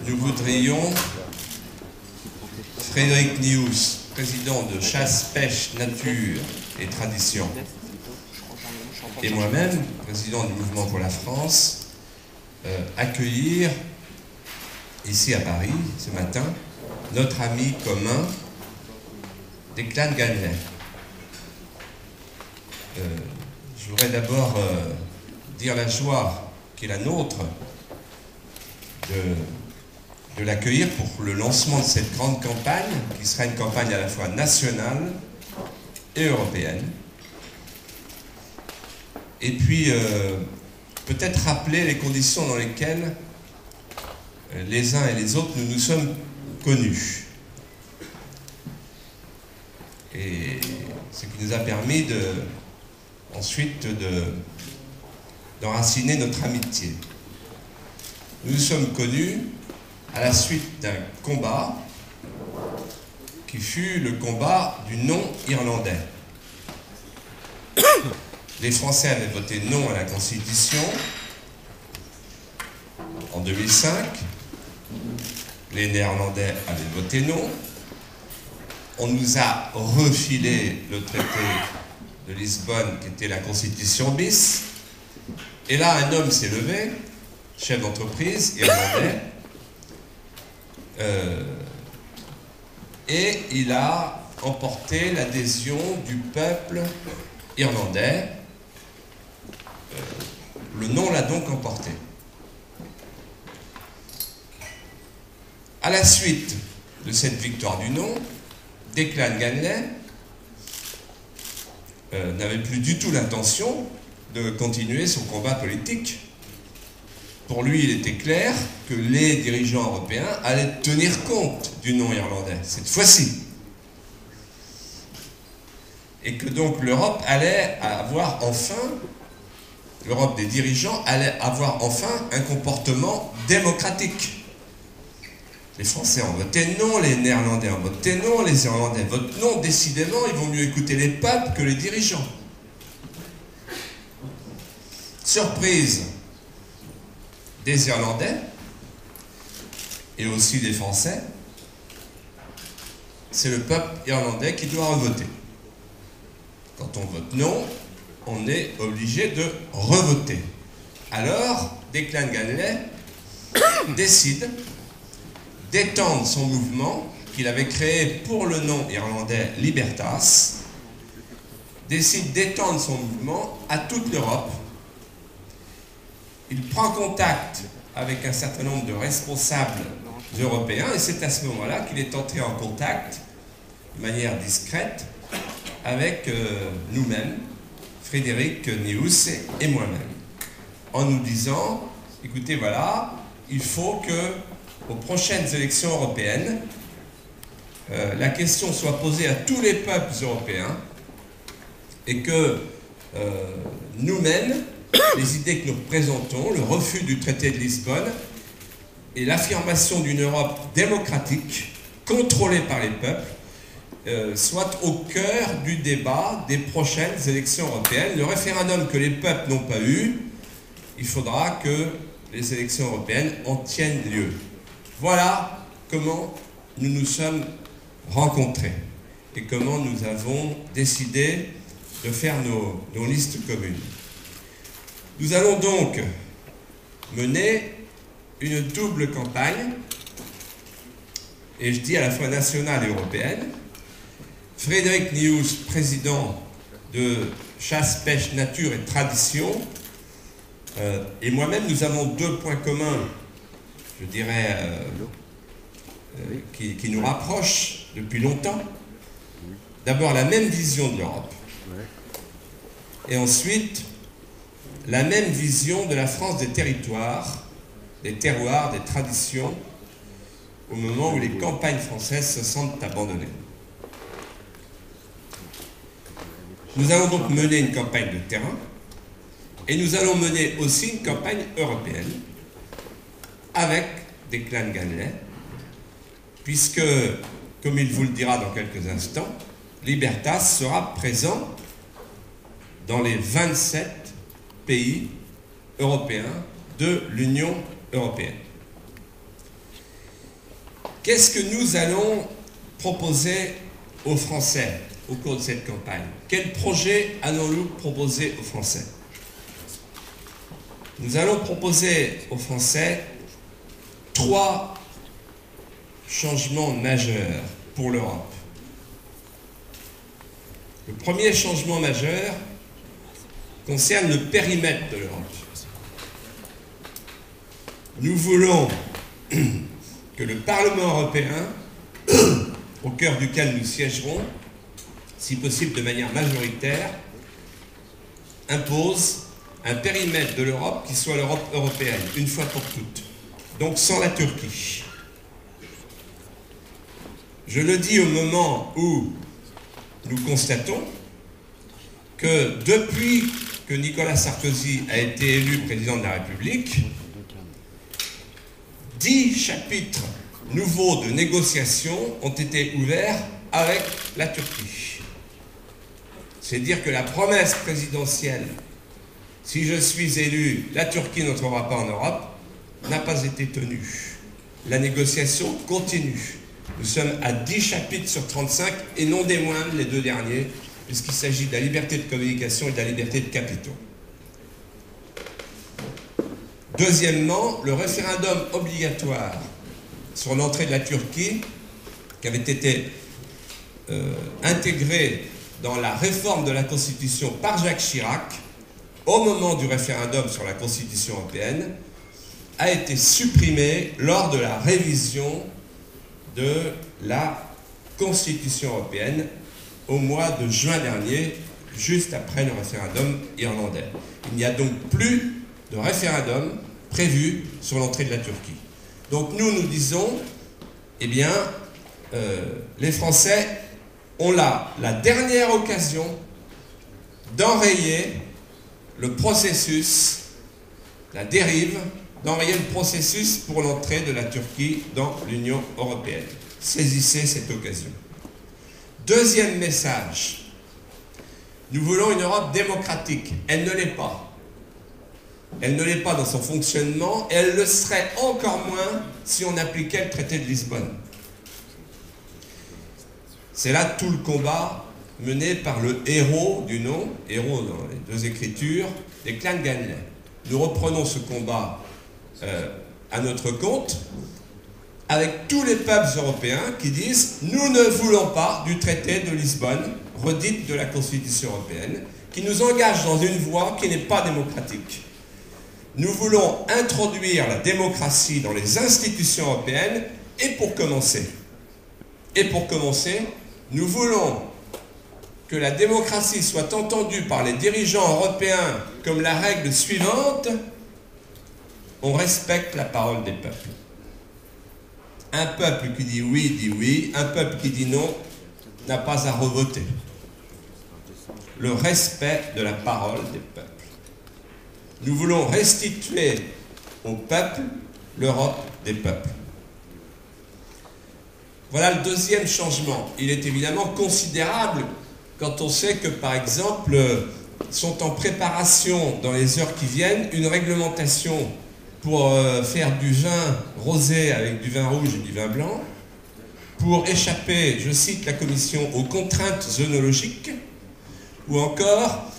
nous voudrions Frédéric Nious, président de Chasse, Pêche, Nature et Tradition, et moi-même, président du Mouvement pour la France, accueillir ici à Paris, ce matin, notre ami commun, Declan Ganley. Je voudrais d'abord dire la joie qui est la nôtre de l'accueillir pour le lancement de cette grande campagne, qui sera une campagne à la fois nationale et européenne. Et puis, peut-être rappeler les conditions dans lesquelles les uns et les autres nous nous sommes connus. Et ce qui nous a permis ensuite d'enraciner notre amitié. Nous nous sommes connus à la suite d'un combat qui fut le combat du non irlandais. Les Français avaient voté non à la Constitution en 2005. Les Néerlandais avaient voté non. On nous a refilé le traité de Lisbonne, qui était la Constitution bis. Et là, un homme s'est levé, chef d'entreprise irlandais, et il a emporté l'adhésion du peuple irlandais. Le non l'a donc emporté. À la suite de cette victoire du non, Declan Ganley n'avait plus du tout l'intention de continuer son combat politique. Pour lui, il était clair que les dirigeants européens allaient tenir compte du non irlandais, cette fois-ci. Et que donc l'Europe allait avoir enfin, l'Europe des dirigeants allait avoir enfin un comportement démocratique. Les Français ont voté non, les Néerlandais ont voté non, les Irlandais votent non. Décidément, il vaut mieux écouter les peuples que les dirigeants. Surprise des Irlandais et aussi des Français, c'est le peuple irlandais qui doit revoter. Quand on vote non, on est obligé de revoter. Alors, Declan Ganley décide d'étendre son mouvement qu'il avait créé pour le non irlandais Libertas, décide d'étendre son mouvement à toute l'Europe. Il prend contact avec un certain nombre de responsables européens et c'est à ce moment-là qu'il est entré en contact de manière discrète avec nous-mêmes, Frédéric Nious et moi-même, en nous disant, écoutez, voilà, il faut que aux prochaines élections européennes, la question soit posée à tous les peuples européens et que nous-mêmes, les idées que nous présentons, le refus du traité de Lisbonne et l'affirmation d'une Europe démocratique, contrôlée par les peuples, soient au cœur du débat des prochaines élections européennes. Le référendum que les peuples n'ont pas eu, il faudra que les élections européennes en tiennent lieu. Voilà comment nous nous sommes rencontrés et comment nous avons décidé de faire nos listes communes. Nous allons donc mener une double campagne, et je dis à la fois nationale et européenne. Frédéric Nious, président de Chasse, Pêche, Nature et Tradition, et moi-même, nous avons deux points communs, je dirais, qui nous rapprochent depuis longtemps. D'abord, la même vision de l'Europe. Et ensuite, la même vision de la France des territoires, des terroirs, des traditions, au moment où les campagnes françaises se sentent abandonnées. Nous allons donc mener une campagne de terrain, et nous allons mener aussi une campagne européenne, avec Declan Ganley, puisque, comme il vous le dira dans quelques instants, Libertas sera présent dans les 27 pays européens de l'Union européenne. Qu'est-ce que nous allons proposer aux Français au cours de cette campagne? Quel projet allons-nous proposer aux Français? Nous allons proposer aux Français 3 changements majeurs pour l'Europe. Le premier changement majeur concerne le périmètre de l'Europe. Nous voulons que le Parlement européen, au cœur duquel nous siégerons, si possible de manière majoritaire, impose un périmètre de l'Europe qui soit l'Europe européenne, une fois pour toutes. Donc sans la Turquie. Je le dis au moment où nous constatons que depuis que Nicolas Sarkozy a été élu président de la République, 10 chapitres nouveaux de négociations ont été ouverts avec la Turquie. C'est dire que la promesse présidentielle, si je suis élu, la Turquie n'entrera pas en Europe, n'a pas été tenue. La négociation continue. Nous sommes à 10 chapitres sur 35 et non des moindres, les 2 derniers, puisqu'il s'agit de la liberté de communication et de la liberté de capitaux. Deuxièmement, le référendum obligatoire sur l'entrée de la Turquie, qui avait été intégré dans la réforme de la Constitution par Jacques Chirac, au moment du référendum sur la Constitution européenne, a été supprimé lors de la révision de la Constitution européenne au mois de juin dernier, juste après le référendum irlandais. Il n'y a donc plus de référendum prévu sur l'entrée de la Turquie. Donc nous disons, eh bien, les Français ont là la dernière occasion d'enrayer le processus, la dérive, d'enrayer le processus pour l'entrée de la Turquie dans l'Union européenne. Saisissez cette occasion. Deuxième message, nous voulons une Europe démocratique. Elle ne l'est pas. Elle ne l'est pas dans son fonctionnement et elle le serait encore moins si on appliquait le traité de Lisbonne. C'est là tout le combat mené par le héros du nom, héros dans les 2 écritures, des clans de Ganley. Nous reprenons ce combat à notre compte avec tous les peuples européens qui disent « Nous ne voulons pas du traité de Lisbonne, redite de la Constitution européenne, qui nous engage dans une voie qui n'est pas démocratique. Nous voulons introduire la démocratie dans les institutions européennes et pour commencer, nous voulons que la démocratie soit entendue par les dirigeants européens comme la règle suivante, on respecte la parole des peuples. Un peuple qui dit oui, un peuple qui dit non n'a pas à revoter. Le respect de la parole des peuples. Nous voulons restituer au peuple l'Europe des peuples. Voilà le deuxième changement. Il est évidemment considérable quand on sait que, par exemple, sont en préparation dans les heures qui viennent une réglementation pour faire du vin rosé avec du vin rouge et du vin blanc, pour échapper, je cite la Commission, aux contraintes œnologiques, ou encore